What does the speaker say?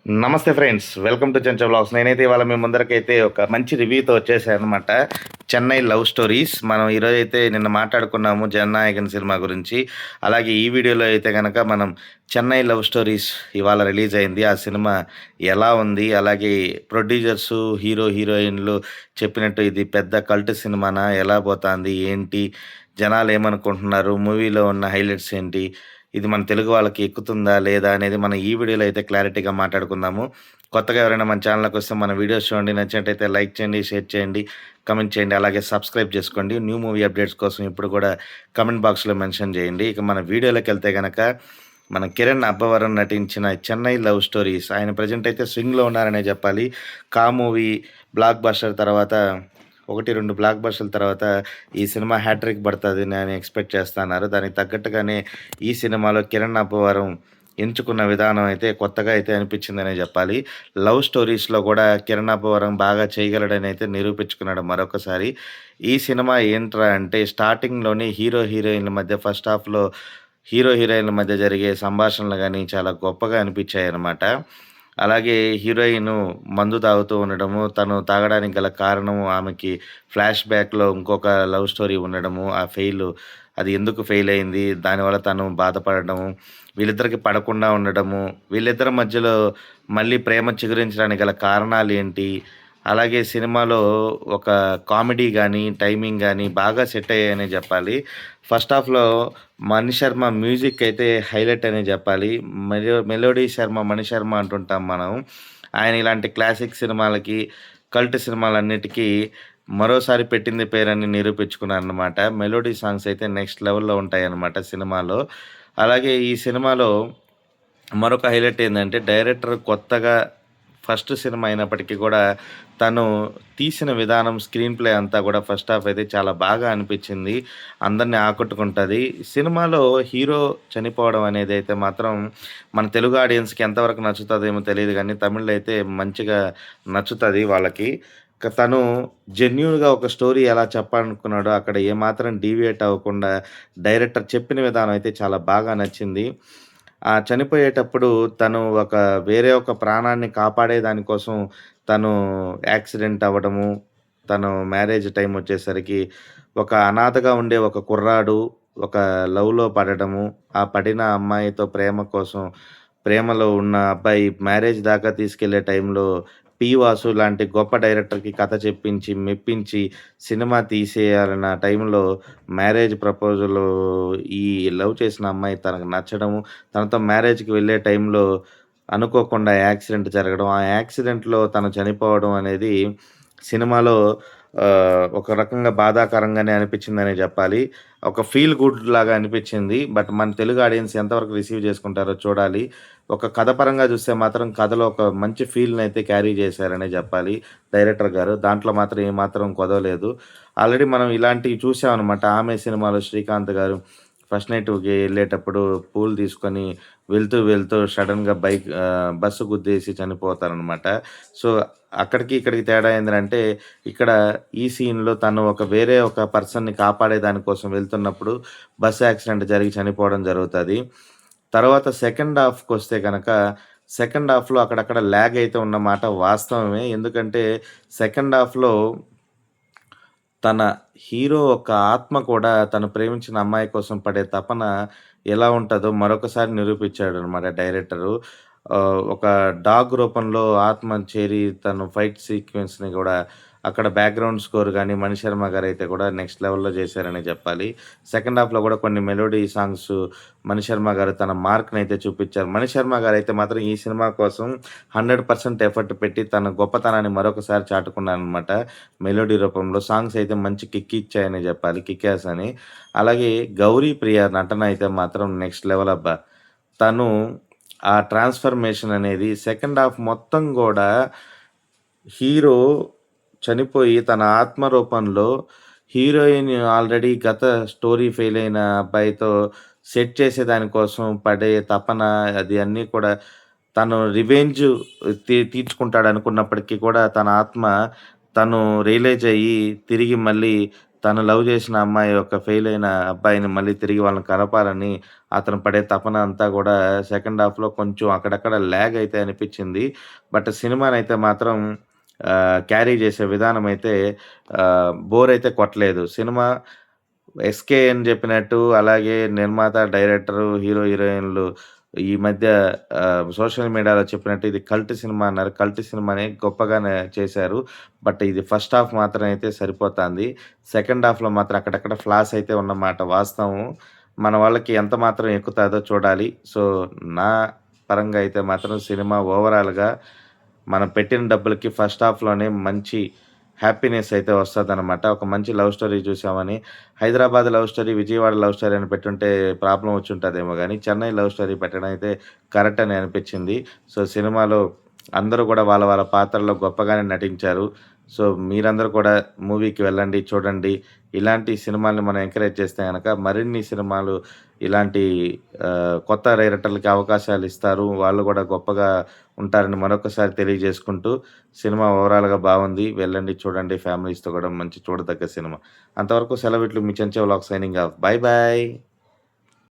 నమస్తే friends, welcome to చెంచా vlogs. నేనైతే ఇవాళ మీ ముందరకైతే ఒక మంచి రివ్యూతో వచ్చేసాను అనమాట. Chennai love stories. మనం ఈరోజైతే నిన్న మాట్లాడుకున్నాము జననాయకన్ సినిమా గురించి. అలాగే ఈ వీడియోలో అయితే కనుక మనం చెన్నై లవ్ స్టోరీస్ ఇవాళ రిలీజ్ అయింది. ఆ సినిమా ఎలా ఉంది, అలాగే ప్రొడ్యూసర్స్, హీరో హీరోయిన్లు చెప్పినట్టు ఇది పెద్ద కల్ట్ సినిమానా, ఎలా పోతుంది, ఏంటి, జనాలు ఏమనుకుంటున్నారు, మూవీలో ఉన్న హైలైట్స్ ఏంటి, ఇది మన తెలుగు వాళ్ళకి ఎక్కుతుందా లేదా అనేది మనం ఈ వీడియోలో అయితే క్లారిటీగా మాట్లాడుకుందాము. కొత్తగా ఎవరైనా మన ఛానల్‌కి వస్తే మన వీడియోస్ చూడండి. నచ్చినట్టయితే లైక్ చేయండి, షేర్ చేయండి, కామెంట్ చేయండి. అలాగే సబ్స్క్రైబ్ చేసుకోండి. న్యూ మూవీ అప్డేట్స్ కోసం ఇప్పుడు కూడా కామెంట్ బాక్స్‌లో మెన్షన్ చేయండి. ఇక మన వీడియోలోకెళ్తే గనక మన కిరణ్ అబ్బవరం నటించిన 'చెన్నై లవ్ స్టోరీస్' ఆయన ప్రెజెంట్ అయితే స్వింగ్‌లో ఉన్నారనే చెప్పాలి. 'కా' మూవీ బ్లాక్ బస్టర్ తర్వాత 1, 2 బ్లాక్ బస్టర్ల తర్వాత ఈ సినిమా హ్యాట్రిక్ పడతదని అని ఎక్స్‌పెక్ట్ చేస్తన్నారు. దానికి తగ్గట్టుగానే ఈ సినిమాలో కిరణ్ అబ్బవరం ఎంచుకున్న విధానం అయితే కొత్తగా అయితే అనిపించిందనే చెప్పాలి. లవ్ స్టోరీస్‌లో కూడా కిరణ్ అబ్బవరం బాగా చేయగలడని అయితే నిరూపించుకున్నాడు మరొకసారి. ఈ సినిమా ఏంట్రా అంటే స్టార్టింగ్‌లోనే హీరో హీరోయిన్‌ల మధ్య ఫస్ట్ హాఫ్‌లో హీరో హీరోయిన్‌ల మధ్య జరిగే సంభాషణలు గాని చాలా గొప్పగా అనిపించాయన్నమాట. అలాగే హీరోయిను మందు తాగుతూ ఉండడము, తను తాగడానికి గల కారణము ఆమెకి ఫ్లాష్ బ్యాక్‌లో ఇంకొక లవ్ స్టోరీ ఉండడము, ఆ అది ఎందుకు ఫెయిల్ అయింది, దానివల్ల తను బాధపడడము, వీళ్ళిద్దరికి పడకుండా ఉండడము, వీళ్ళిద్దరి మధ్యలో మళ్ళీ ప్రేమ చిగురించడానికి గల కారణాలేంటి, అలాగే సినిమాలో ఒక కామెడీ గానీ, టైమింగ్ గానీ బాగా సెట్ అయ్యాయనే జెప్పాలి. ఫస్ట్ హాఫ్‌లో మణిశర్మ మ్యూజిక్ అయితే హైలైట్ అనే జెప్పాలి. మెలోడీ శర్మ, మణిశర్మ అంటుంటాం మనం. ఆయన ఇలాంటి క్లాసిక్ సినిమాలకి, కల్ట్ సినిమాలన్నిటికీ మరోసారి పెట్టింది పేరని నిరూపించుకున్నారనమాట. మెలోడీ సాంగ్స్ అయితే నెక్స్ట్ లెవెల్‌లో ఉంటాయన్నమాట సినిమాలో. అలాగే ఈ సినిమాలో మరొక హైలైట్ ఏందంటే డైరెక్టర్ కొత్తగా ఫస్ట్ సినిమా అయినప్పటికీ కూడా తను తీసిన విధానం, స్క్రీన్ ప్లే అంతా కూడా ఫస్ట్ హాఫ్ అయితే చాలా బాగా అనిపించింది. అందరిని ఆకట్టుకుంటది. సినిమాలో హీరో చనిపోవడం అనేదైతే మాత్రం మన తెలుగు ఆడియన్స్‌కి ఎంతవరకు నచ్చుతదేమో తెలీదు గానీ, తమిళ్‌లో అయితే మంచిగా నచ్చుతది వాళ్ళకి. తను జెన్యూన్‌గా ఒక స్టోరీ ఎలా చెప్పాలనుకున్నాడో అక్కడ ఏమాత్రం డీవియేట్ అవ్వకుండా డైరెక్టర్ చెప్పిన విధానం అయితే చాలా బాగా నచ్చింది. చనిపోయేటప్పుడు తను వేరే ఒక ప్రాణాన్ని కాపాడే దానికోసం తను యాక్సిడెంట్ అవ్వడము, తను మ్యారేజ్ టైమ్ వచ్చేసరికి ఒక అనాథగా ఉండే ఒక కుర్రాడు ఒక లవ్‌లో పడడము, ఆ పడిన అమ్మాయితో ప్రేమ కోసం ప్రేమలో ఉన్న అబ్బాయి మ్యారేజ్ దాకా తీసుకెళ్ళే టైంలో 'పి. వాసు' లాంటి గొప్ప డైరెక్టర్‌కి కథ చెప్పించి, మెప్పించి సినిమా తీసేయాలన్న టైంలో మ్యారేజ్ ప్రపోజలు ఈ లవ్ చేసిన అమ్మాయి తనకు నచ్చడము, తనతో మ్యారేజ్‌కి వెళ్ళే టైంలో అనుకోకుండా యాక్సిడెంట్ జరగడం, ఆ యాక్సిడెంట్‌లో తను చనిపోవడం అనేది సినిమాలో ఒక రకంగా బాధాకరంగానే అనిపించిందనే జెప్పాలి. ఒక ఫీల్ గుడ్ లాగా అనిపించింది. బట్ మన తెలుగు ఆడియన్స్ ఎంతవరకు రిసీవ్ చేసుకుంటారో చూడాలి. ఒక కథ పరంగా చూస్తే మాత్రం కథలో ఒక మంచి ఫీల్‌నైతే క్యారీ చేశారనే జెప్పాలి డైరెక్టర్ గారు. దాంట్లో మాత్రం ఏమాత్రం కొదవలేదు. ఆల్రెడీ మనం ఇలాంటివి చూసామనమాట. 'ఆమె' సినిమాలో శ్రీకాంత్ గారు ఫస్ట్ నైట్‌కి ఎళ్ళేటప్పుడు పూలు తీసుకొని వెళ్తూ సడెన్‌గా బస్సు గుద్దేసి చనిపోతారనమాట. సో, అక్కడికి ఇక్కడికి తేడా ఏందంటే ఇక్కడ ఈ సీన్‌లో తను వేరే ఒక పర్సన్‌ని కాపాడే దాని కోసం వెళ్తున్నప్పుడు బస్ యాక్సిడెంట్ జరిగి చనిపోవడం జరుగుతది. తర్వాత సెకండ్ హాఫ్‌కొస్తే గనక, సెకండ్ హాఫ్‌లో అక్కడక్కడ ల్యాగ్ అయితే ఉన్నమాట వాస్తవమే. ఎందుకంటే సెకండ్ హాఫ్‌లో తన హీరో ఆత్మ కూడా తను ప్రేమించిన అమ్మాయి కోసం పడే తపన ఎలా ఉంటదో మరొకసారి నిరూపించాడనమాట డైరెక్టరు. ఒక డాగ్ రూపంలో ఆత్మ చేరి తను ఫైట్ సీక్వెన్స్‌ని గూడా అక్కడ బ్యాక్‌గ్రౌండ్ స్కోర్ గాని, మణిశర్మ గారైతే కూడా నెక్స్ట్ లెవెల్‌లో చేశారనే జెప్పాలి. సెకండ్ హాఫ్‌లో గూడా కొన్ని మెలోడీ సాంగ్స్ మణిశర్మ గారు తన మార్క్‌నైతే చూపిచ్చారు. మణిశర్మ గారైతే మాత్రం ఈ సినిమా కోసం 100% ఎఫర్ట్ పెట్టి తన గొప్పతనాన్ని మరొకసారి చాటుకున్నారనమాట. మెలోడీ రూపంలో సాంగ్స్ అయితే మంచి కిక్ ఇచ్చాయనే జెప్పాలి. కిక్ యాస్ అని. అలాగే గౌరీ ప్రియ నటన అయితే మాత్రం నెక్స్ట్ లెవెల్ అబ్బా! తను ఆ ట్రాన్స్‌ఫర్మేషన్ అనేది సెకండ్ హాఫ్ మొత్తం గూడా హీరో చనిపోయి తన ఆత్మ రూపంలో హీరోయిన్ ఆల్రెడీ గత స్టోరీ ఫెయిల్ అయిన అబ్బాయితో సెట్ చేసే దానికోసం పడే తపన అది అన్నీ కూడా తను రివెంజ్ తీర్చుకుంటాడనుకున్నప్పటికీ కూడా తన ఆత్మ తను రియలైజ్ అయ్యి తిరిగి మళ్ళీ తను లవ్ చేసిన అమ్మాయి యొక్క ఫెయిల్ అయిన అబ్బాయిని మళ్ళీ తిరిగి వాళ్ళని కలపాలని అతను పడే తపన అంతా గూడా సెకండ్ హాఫ్‌లో కొంచెం అక్కడక్కడ ల్యాగ్ అయితే అనిపిచ్చింది. బట్ సినిమానైతే మాత్రం క్యారీ చేసే విధానం అయితే బోర్ అయితే కొట్టలేదు. సినిమా ఎస్‌కే అని చెప్పినట్టు అలాగే నిర్మాత, డైరెక్టరు, హీరో, హీరోయిన్‌లు ఈ మధ్య సోషల్ మీడియాలో చెప్పినట్టు ఇది కల్ట్ సినిమా అన్నారు. కల్ట్ సినిమాని గొప్పగానే చేశారు. బట్ ఇది ఫస్ట్ హాఫ్ మాత్రం అయితే సరిపోతాంది. సెకండ్ హాఫ్‌లో మాత్రం అక్కడక్కడ ఫ్లాస్ అయితే ఉన్నమాట వాస్తవం. మన వాళ్ళకి ఎంత మాత్రం ఎక్కుతాదో చూడాలి. సో, నా పరంగా అయితే మాత్రం సినిమా ఓవరాల్‌గా మనం పెట్టిన డబ్బులకి ఫస్ట్ హాఫ్‌లోనే మంచి హ్యాపీనెస్ అయితే వస్తదనమాట. ఒక మంచి లవ్ స్టోరీ చూసామని, Hyderabad love story, Vijayawada love story అని పెట్టుంటే ప్రాబ్లమ్ వచ్చుంటదేమో గానీ, చెన్నై లవ్ స్టోరీ పెట్టడం అయితే కరెక్ట్ అని అనిపిచ్చింది. సో, సినిమాలో అందరూ కూడా వాళ్ళ వాళ్ళ పాత్రల్లో గొప్పగానే నటించారు. సో, మీరందరూ కూడా మూవీకి వెళ్ళండి, చూడండి. ఇలాంటి సినిమాల్ని మనం ఎంకరేజ్ చేస్తే గనక మరిన్ని సినిమాలు ఇలాంటి కొత్త డైరెక్టర్లకి అవకాశాలిస్తారు. వాళ్ళు గూడా గొప్పగా ఉంటారని మరొకసారి తెలియజేసుకుంటూ, సినిమా ఓవరాల్‌గా బావుంది. వెళ్ళండి, చూడండి. ఫ్యామిలీస్‌తో కూడా మంచి చూడదగ్గ సినిమా. అంతవరకు సెలవిట్లు మీ Chenchu vlogs signing off. Bye by.